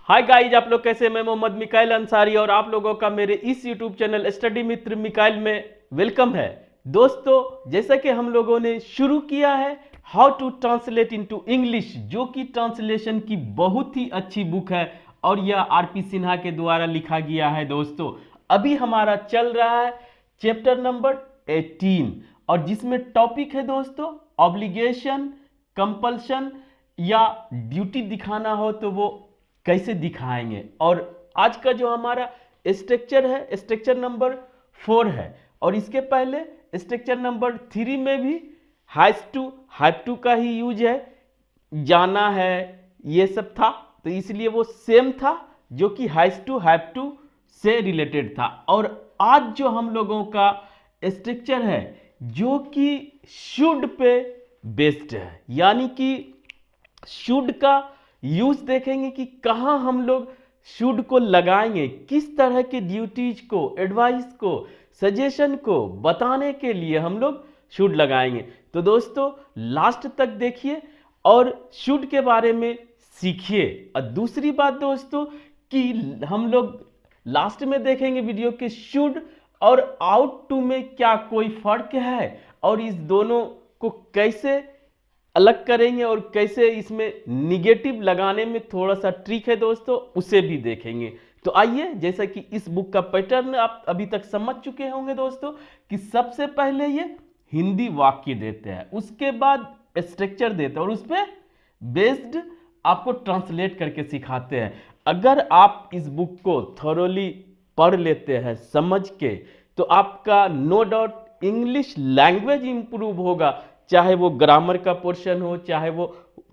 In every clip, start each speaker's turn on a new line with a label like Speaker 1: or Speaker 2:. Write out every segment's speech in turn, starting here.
Speaker 1: Hi guys, आप लोग कैसे। मैं मोहम्मद मिकाइल अंसारी और आप लोगों का मेरे इस यूट्यूब चैनल स्टडी मित्र मिकाइल में वेलकम है। दोस्तों, जैसा कि हम लोगों ने शुरू किया है how to translate into English, जो कि ट्रांसलेशन की बहुत ही अच्छी बुक है और यह आरपी सिन्हा के द्वारा लिखा गया है। दोस्तों, अभी हमारा चल रहा है चैप्टर नंबर 18 और जिसमें टॉपिक है दोस्तों ऑब्लिगेशन, कंपल्शन या ड्यूटी दिखाना हो तो वो कैसे दिखाएंगे। और आज का जो हमारा स्ट्रक्चर है स्ट्रक्चर नंबर 4 है और इसके पहले स्ट्रक्चर नंबर 3 में भी हैव टू का ही यूज है, जाना है, ये सब था, तो इसलिए वो सेम था जो कि हैव टू से रिलेटेड था। और आज जो हम लोगों का स्ट्रक्चर है जो कि शुड पे बेस्ड है, यानी कि शुड का यूज देखेंगे कि कहाँ हम लोग शुड को लगाएंगे, किस तरह के ड्यूटीज को, एडवाइस को, सजेशन को बताने के लिए हम लोग शुड लगाएंगे। तो दोस्तों लास्ट तक देखिए और शुड के बारे में सीखिए। और दूसरी बात दोस्तों कि हम लोग लास्ट में देखेंगे वीडियो के शुड और आउट टू में क्या कोई फर्क है और इस दोनों को कैसे अलग करेंगे और कैसे इसमें निगेटिव लगाने में थोड़ा सा ट्रिक है दोस्तों, उसे भी देखेंगे। तो आइए, जैसा कि इस बुक का पैटर्न आप अभी तक समझ चुके होंगे दोस्तों कि सबसे पहले ये हिंदी वाक्य देते हैं, उसके बाद स्ट्रक्चर देते हैं और उस पर बेस्ड आपको ट्रांसलेट करके सिखाते हैं। अगर आप इस बुक को थोरोली पढ़ लेते हैं समझ के, तो आपका no doubt English language improve होगा, चाहे वो ग्रामर का पोर्शन हो, चाहे वो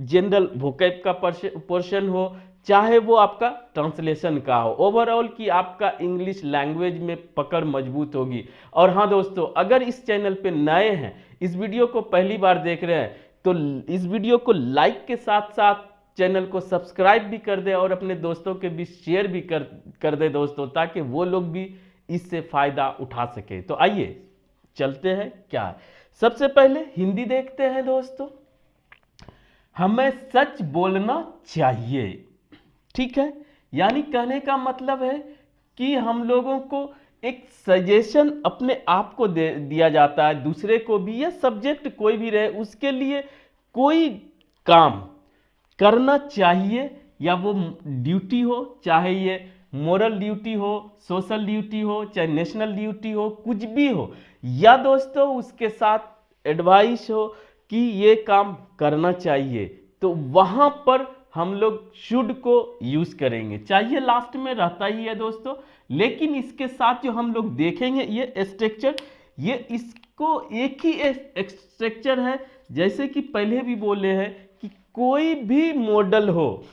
Speaker 1: जनरल वोकैब का पोर्शन हो, चाहे वो आपका ट्रांसलेशन का हो। ओवरऑल कि आपका इंग्लिश लैंग्वेज में पकड़ मजबूत होगी। और हाँ दोस्तों, अगर इस चैनल पे नए हैं, इस वीडियो को पहली बार देख रहे हैं, तो इस वीडियो को लाइक के साथ साथ चैनल को सब्सक्राइब भी कर दे और अपने दोस्तों के बीच शेयर भी कर दे दोस्तों, ताकि वो लोग भी इससे फायदा उठा सके। तो आइए चलते हैं। क्या है, सबसे पहले हिंदी देखते हैं दोस्तों। हमें सच बोलना चाहिए, ठीक है, यानी कहने का मतलब है कि हम लोगों को एक सजेशन अपने आप को दिया जाता है, दूसरे को भी, या सब्जेक्ट कोई भी रहे उसके लिए कोई काम करना चाहिए, या वो ड्यूटी हो, चाहे ये मोरल ड्यूटी हो, सोशल ड्यूटी हो, चाहे नेशनल ड्यूटी हो, कुछ भी हो, या दोस्तों उसके साथ एडवाइस हो कि ये काम करना चाहिए, तो वहां पर हम लोग शुड को यूज करेंगे। चाहिए लास्ट में रहता ही है दोस्तों, लेकिन इसके साथ जो हम लोग देखेंगे ये स्ट्रक्चर, ये इसको एक ही स्ट्रक्चर है, जैसे कि पहले भी बोले हैं कि कोई भी मॉडल हो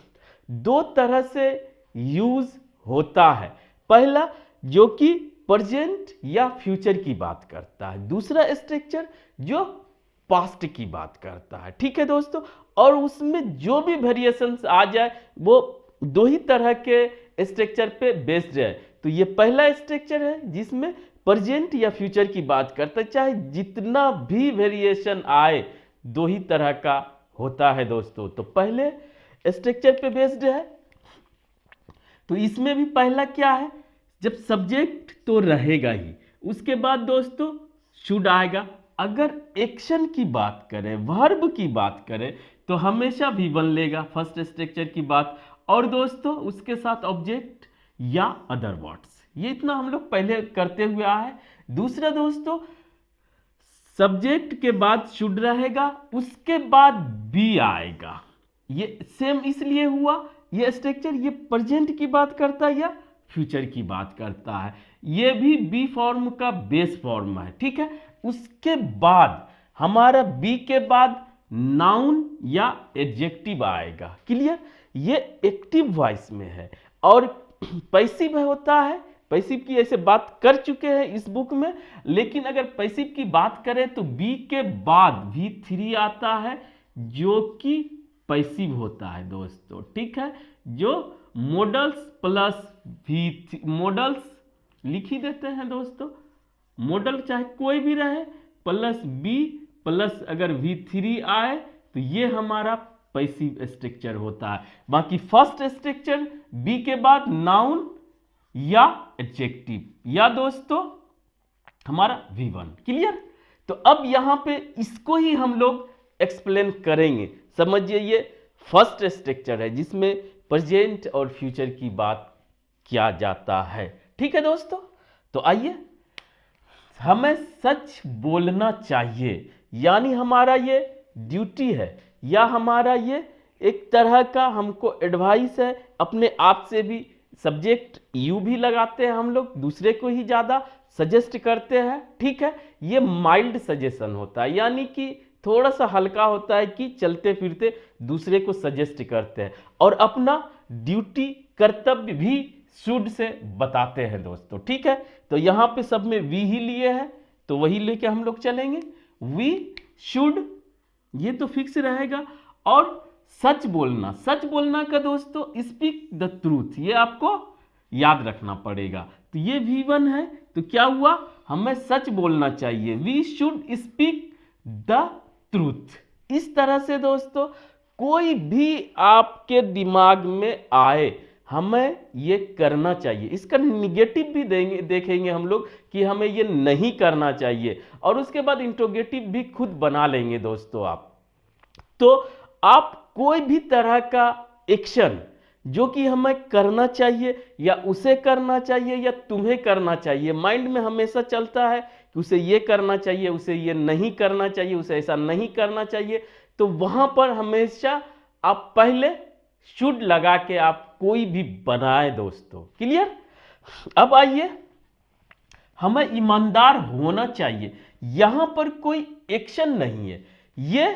Speaker 1: दो तरह से यूज होता है। पहला जो कि प्रेजेंट या फ्यूचर की बात करता है, दूसरा स्ट्रक्चर जो पास्ट की बात करता है, ठीक है दोस्तों। और उसमें जो भी वेरिएशंस आ जाए वो दो ही तरह के स्ट्रक्चर पे बेस्ड है। तो ये पहला स्ट्रक्चर है जिसमें प्रेजेंट या फ्यूचर की बात करता है, चाहे जितना भी वेरिएशन आए दो ही तरह का होता है दोस्तों। तो पहले स्ट्रक्चर पे बेस्ड है, तो इसमें भी पहला क्या है, जब सब्जेक्ट तो रहेगा ही, उसके बाद दोस्तों शुड आएगा। अगर एक्शन की बात करें, वर्ब की बात करें, तो हमेशा V1 लेगा, फर्स्ट स्ट्रक्चर की बात, और दोस्तों उसके साथ ऑब्जेक्ट या अदर वर्ड्स। ये इतना हम लोग पहले करते हुए आए। दूसरा दोस्तों, सब्जेक्ट के बाद शुड रहेगा, उसके बाद बी आएगा। ये सेम इसलिए हुआ, ये स्ट्रक्चर ये प्रेजेंट की बात करता है या फ्यूचर की बात करता है, ये भी बी फॉर्म का बेस फॉर्म है, ठीक है। उसके बाद हमारा बी के बाद नाउन या एडजेक्टिव आएगा। क्लियर, ये एक्टिव वॉइस में है और पैसिव होता है। पैसिव की ऐसे बात कर चुके हैं इस बुक में, लेकिन अगर पैसिव की बात करें तो बी के बाद V3 आता है जो कि पैसिव होता है दोस्तों, ठीक है। जो मॉडल्स प्लस V3, मॉडल्स लिख ही देते हैं दोस्तों, मॉडल चाहे कोई भी रहे, प्लस बी प्लस अगर V3 आए तो ये हमारा पैसिव स्ट्रक्चर होता है। बाकी फर्स्ट स्ट्रक्चर बी के बाद नाउन या एडजेक्टिव या दोस्तों हमारा V1। क्लियर? तो अब यहां पे इसको ही हम लोग एक्सप्लेन करेंगे। समझिए ये फर्स्ट स्ट्रक्चर है जिसमें प्रेजेंट और फ्यूचर की बात किया जाता है। ठीक है दोस्तों, तो आइए, हमें सच बोलना चाहिए, यानी हमारा ये ड्यूटी है या हमारा ये एक तरह का हमको एडवाइस है। अपने आप से भी सब्जेक्ट यू भी लगाते हैं हम लोग, दूसरे को ही ज़्यादा सजेस्ट करते हैं। ठीक है, ये माइल्ड सजेशन होता है, यानी कि थोड़ा सा हल्का होता है कि चलते फिरते दूसरे को सजेस्ट करते हैं और अपना ड्यूटी कर्तव्य भी शुड से बताते हैं दोस्तों। ठीक है, तो यहाँ पे सब में वी ही लिए हैं तो वही लेके हम लोग चलेंगे। वी शुड ये तो फिक्स रहेगा। और सच बोलना का दोस्तों स्पीक द ट्रूथ, ये आपको याद रखना पड़ेगा। तो ये V1 है, तो क्या हुआ, हमें सच बोलना चाहिए। We should speak the truth. इस तरह से दोस्तों कोई भी आपके दिमाग में आए हमें ये करना चाहिए। इसका निगेटिव भी देखेंगे हम लोग कि हमें ये नहीं करना चाहिए, और उसके बाद इंट्रोगेटिव भी खुद बना लेंगे दोस्तों आप। तो आप कोई भी तरह का एक्शन जो कि हमें करना चाहिए या उसे करना चाहिए या तुम्हें करना चाहिए, माइंड में हमेशा चलता है कि उसे ये करना चाहिए, उसे ये नहीं करना चाहिए, उसे ऐसा नहीं करना चाहिए। तो वहां पर हमेशा आप पहले शुड लगा के आप कोई भी बनाए दोस्तों। क्लियर? अब आइए, हमें ईमानदार होना चाहिए। यहां पर कोई एक्शन नहीं है, ये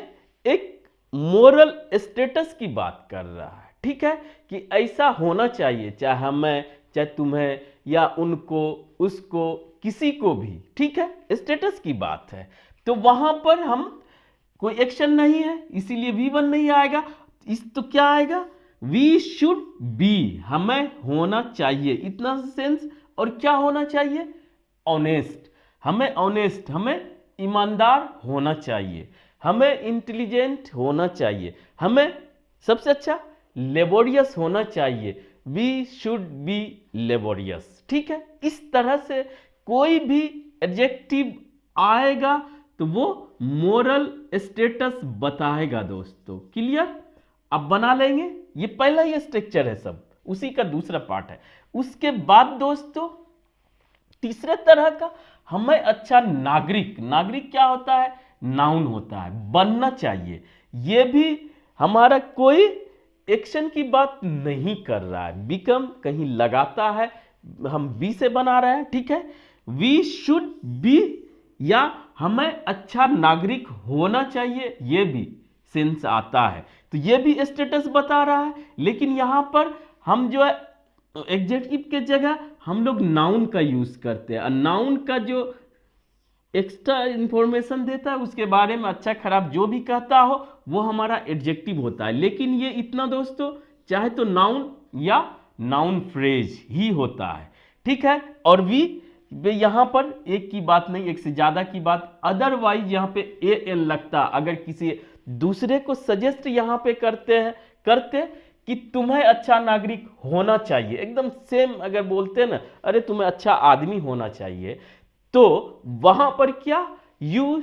Speaker 1: एक मोरल स्टेटस की बात कर रहा है। ठीक है, कि ऐसा होना चाहिए, चाहे हमें, चाहे तुम्हें या उनको, उसको, किसी को भी। ठीक है, स्टेटस की बात है। तो वहां पर हम कोई एक्शन नहीं है, इसीलिए V1 नहीं आएगा। इस तो क्या आएगा, वी शुड बी, हमें होना चाहिए, इतना सेंस। और क्या होना चाहिए, ऑनेस्ट, हमें ऑनेस्ट, हमें ईमानदार होना चाहिए, हमें इंटेलिजेंट होना चाहिए, हमें सबसे अच्छा लेबोरियस होना चाहिए। We should be laborious. ठीक है, इस तरह से कोई भी एडजेक्टिव आएगा तो वो मोरल स्टेटस बताएगा दोस्तों। क्लियर? अब बना लेंगे, ये पहला ही स्ट्रक्चर है, सब उसी का दूसरा पार्ट है। उसके बाद दोस्तों तीसरे तरह का, हमें अच्छा नागरिक क्या होता है, नाउन होता है, बनना चाहिए। ये भी हमारा कोई एक्शन की बात नहीं कर रहा है, बिकम कहीं लगाता है, हम बी से बना रहे हैं। ठीक है, वी शुड बी या हमें अच्छा नागरिक होना चाहिए, ये भी सेंस आता है। तो ये भी स्टेटस बता रहा है, लेकिन यहां पर हम जो है एडजेक्टिव के जगह हम लोग नाउन का यूज करते हैं। नाउन का जो एक्स्ट्रा इंफॉर्मेशन देता है उसके बारे में अच्छा खराब जो भी कहता हो वो हमारा एडजेक्टिव होता है। लेकिन ये इतना दोस्तों चाहे तो नाउन या नाउन फ्रेज ही होता है। ठीक है, और वी यहां पर एक की बात नहीं, एक से ज्यादा की बात। अदरवाइज यहां पे एन लगता अगर किसी दूसरे को सजेस्ट यहां पे करते कि तुम्हें अच्छा नागरिक होना चाहिए, एकदम सेम अगर बोलते ना, अरे तुम्हें अच्छा आदमी होना चाहिए, तो वहां पर क्या, you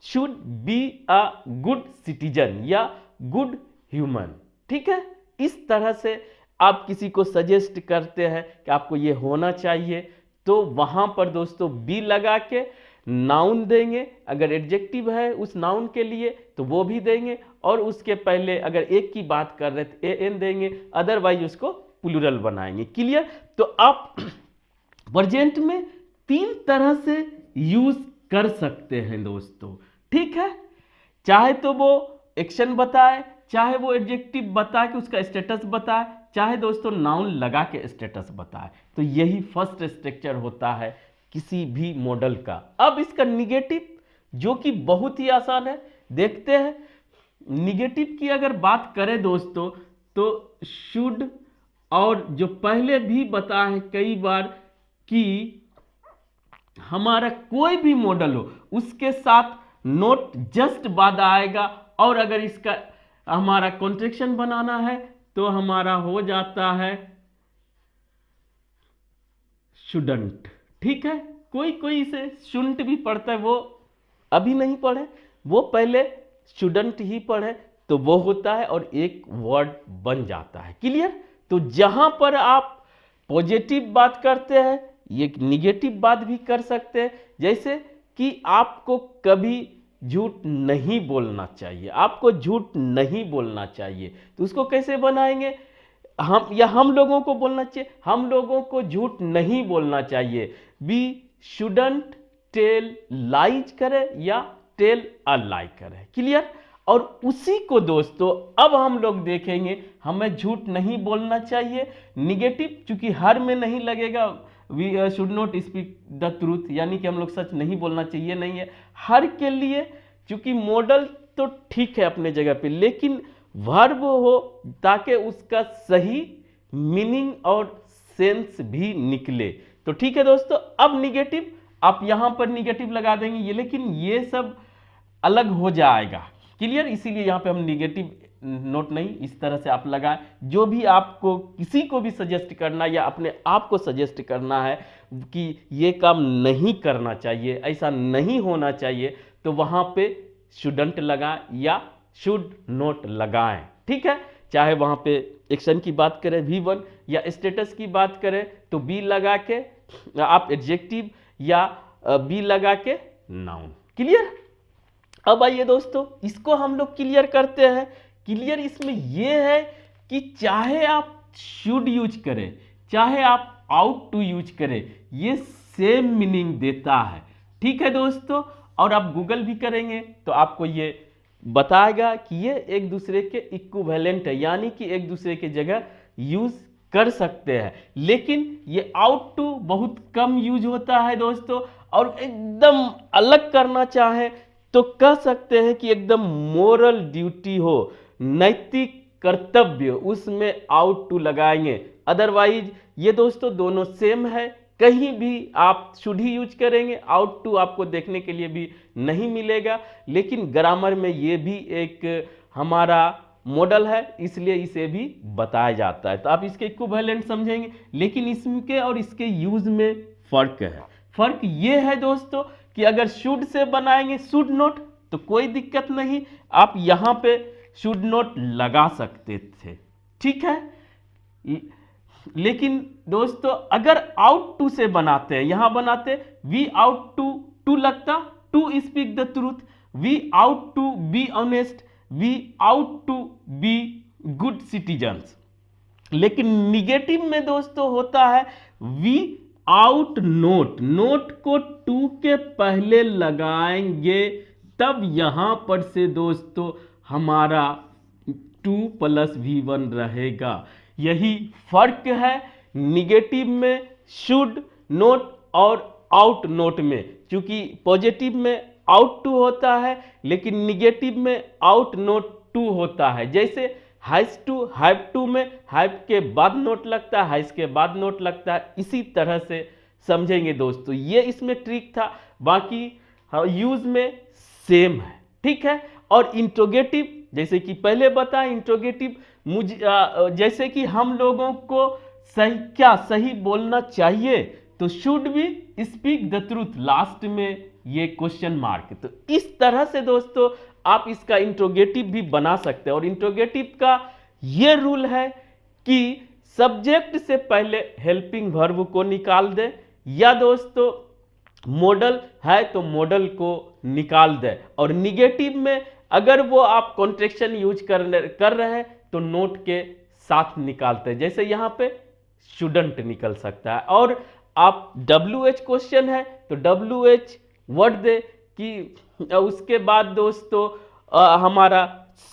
Speaker 1: should be a good citizen या गुड ह्यूमन। ठीक है, इस तरह से आप किसी को सजेस्ट करते हैं कि आपको ये होना चाहिए, तो वहां पर दोस्तों बी लगा के नाउन देंगे। अगर एडजेक्टिव है उस नाउन के लिए तो वो भी देंगे, और उसके पहले अगर एक की बात कर रहे तो एन देंगे, अदरवाइज उसको प्लूरल बनाएंगे। क्लियर? तो आप प्रेजेंट में तीन तरह से यूज कर सकते हैं दोस्तों। ठीक है, चाहे तो वो एक्शन बताए, चाहे वो एडजेक्टिव बता के उसका स्टेटस बताए, चाहे दोस्तों नाउन लगा के स्टेटस बताए। तो यही फर्स्ट स्ट्रक्चर होता है किसी भी मॉडल का। अब इसका निगेटिव जो कि बहुत ही आसान है, देखते हैं। निगेटिव की अगर बात करें दोस्तों तो शुड, और जो पहले भी बताया है कई बार कि हमारा कोई भी मॉडल हो उसके साथ नॉट जस्ट बाद आएगा, और अगर इसका हमारा कॉन्ट्रैक्शन बनाना है तो हमारा हो जाता है शुडंट। ठीक है, कोई कोई इसे शुंट भी पढ़ता है, वो अभी नहीं पढ़े, वो पहले शुडंट ही पढ़े तो वो होता है और एक वर्ड बन जाता है। क्लियर? तो जहां पर आप पॉजिटिव बात करते हैं, ये निगेटिव बात भी कर सकते हैं। जैसे कि आपको कभी झूठ नहीं बोलना चाहिए, आपको झूठ नहीं बोलना चाहिए, तो उसको कैसे बनाएंगे? हम लोगों को बोलना चाहिए, हम लोगों को झूठ नहीं बोलना चाहिए। वी शुडंट टेल लाइज करें या टेल अ लाई करें। क्लियर? और उसी को दोस्तों अब हम लोग देखेंगे, हमें झूठ नहीं बोलना चाहिए। निगेटिव चूंकि हर में नहीं लगेगा, we should not speak the truth, यानी कि हम लोग सच नहीं बोलना चाहिए नहीं है हर के लिए। चूंकि मॉडल तो ठीक है अपने जगह पे, लेकिन वर्ब हो ताकि उसका सही मीनिंग और सेंस भी निकले। तो ठीक है दोस्तों, अब निगेटिव आप यहां पर निगेटिव लगा देंगे ये, लेकिन ये सब अलग हो जाएगा। क्लियर? इसीलिए यहां पे हम निगेटिव नोट नहीं, इस तरह से आप लगाएं। जो भी आपको किसी को भी सजेस्ट करना या अपने आप को सजेस्ट करना है कि ये काम नहीं करना चाहिए, ऐसा नहीं होना चाहिए, तो वहां पे शुडंट लगाएं या शुड नोट लगाएं। ठीक है? चाहे वहां पे एक्शन की बात करें V1 या स्टेटस की बात करें तो बी लगा के आप एडजेक्टिव या बी लगा के नाउन। क्लियर? अब आइए दोस्तों, इसको हम लोग क्लियर करते हैं। क्लियर इसमें यह है कि चाहे आप शुड यूज करें, चाहे आप आउट टू यूज करें, ये सेम मीनिंग देता है। ठीक है दोस्तों? और आप गूगल भी करेंगे तो आपको ये बताएगा कि ये एक दूसरे के इक्विवेलेंट है, यानी कि एक दूसरे के जगह यूज कर सकते हैं। लेकिन ये आउट टू बहुत कम यूज होता है दोस्तों, और एकदम अलग करना चाहे तो कह सकते हैं कि एकदम मोरल ड्यूटी हो, नैतिक कर्तव्य, उसमें आउट टू लगाएंगे। अदरवाइज ये दोस्तों दोनों सेम है, कहीं भी आप शुड ही यूज करेंगे, आउट टू आपको देखने के लिए भी नहीं मिलेगा। लेकिन ग्रामर में ये भी एक हमारा मॉडल है, इसलिए इसे भी बताया जाता है। तो आप इसके इक्विवेलेंट समझेंगे, लेकिन इसके और इसके यूज में फर्क है। फर्क ये है दोस्तों कि अगर शुड से बनाएंगे शुड नोट तो कोई दिक्कत नहीं, आप यहां पे शुड नोट लगा सकते थे। ठीक है? लेकिन दोस्तों अगर आउट टू से बनाते हैं, यहां बनाते वी आउट टू, टू लगता to speak the truth, we ought to be honest, we ought to be good citizens. लेकिन निगेटिव में दोस्तों होता है वी आउट नोट, नोट को टू के पहले लगाएंगे, तब यहां पर से दोस्तों हमारा 2 + V1 रहेगा। यही फर्क है निगेटिव में शुड नोट और आउट नोट में। क्योंकि पॉजिटिव में आउट टू होता है, लेकिन निगेटिव में आउट नोट टू होता है। जैसे हैज टू, हैव टू में हैव के बाद नोट लगता है, हैज के बाद नोट लगता है। इसी तरह से समझेंगे दोस्तों, ये इसमें ट्रिक था, बाकी यूज में सेम है। ठीक है? और इंट्रोगेटिव जैसे कि पहले बताया, इंट्रोगेटिव मुझे जैसे कि हम लोगों को सही बोलना चाहिए तो should be speak the truth, last में ये क्वेश्चन मार्क। तो इस तरह से दोस्तों आप इसका इंट्रोगेटिव भी बना सकते हैं। और इंट्रोगेटिव का ये रूल है कि सब्जेक्ट से पहले हेल्पिंग वर्ब को निकाल दे, या दोस्तों मॉडल है तो मॉडल को निकाल दे। और निगेटिव में अगर वो आप कॉन्ट्रैक्शन यूज कर रहे हैं तो नोट के साथ निकालते हैं। जैसे यहां पे शुडंट निकल सकता है। और आप WH क्वेश्चन है तो WH वर्ड दे कि उसके बाद दोस्तों हमारा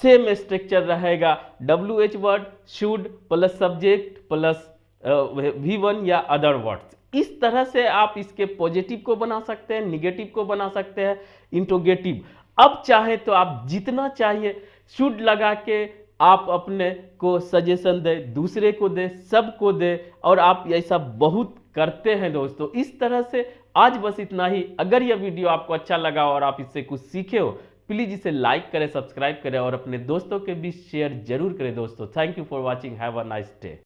Speaker 1: सेम स्ट्रक्चर रहेगा, WH word should plus subject plus V1 या अदर वर्ड्स। इस तरह से आप इसके पॉजिटिव को बना सकते हैं, निगेटिव को बना सकते हैं, इंट्रोगेटिव। अब चाहे तो आप जितना चाहिए शुड लगा के आप अपने को सजेशन दे, दूसरे को दे, सबको दे, और आप ऐसा बहुत करते हैं दोस्तों। इस तरह से आज बस इतना ही। अगर यह वीडियो आपको अच्छा लगा और आप इससे कुछ सीखे हो, प्लीज इसे लाइक करें, सब्सक्राइब करें और अपने दोस्तों के बीच शेयर जरूर करें दोस्तों। Thank you for watching, have a nice day.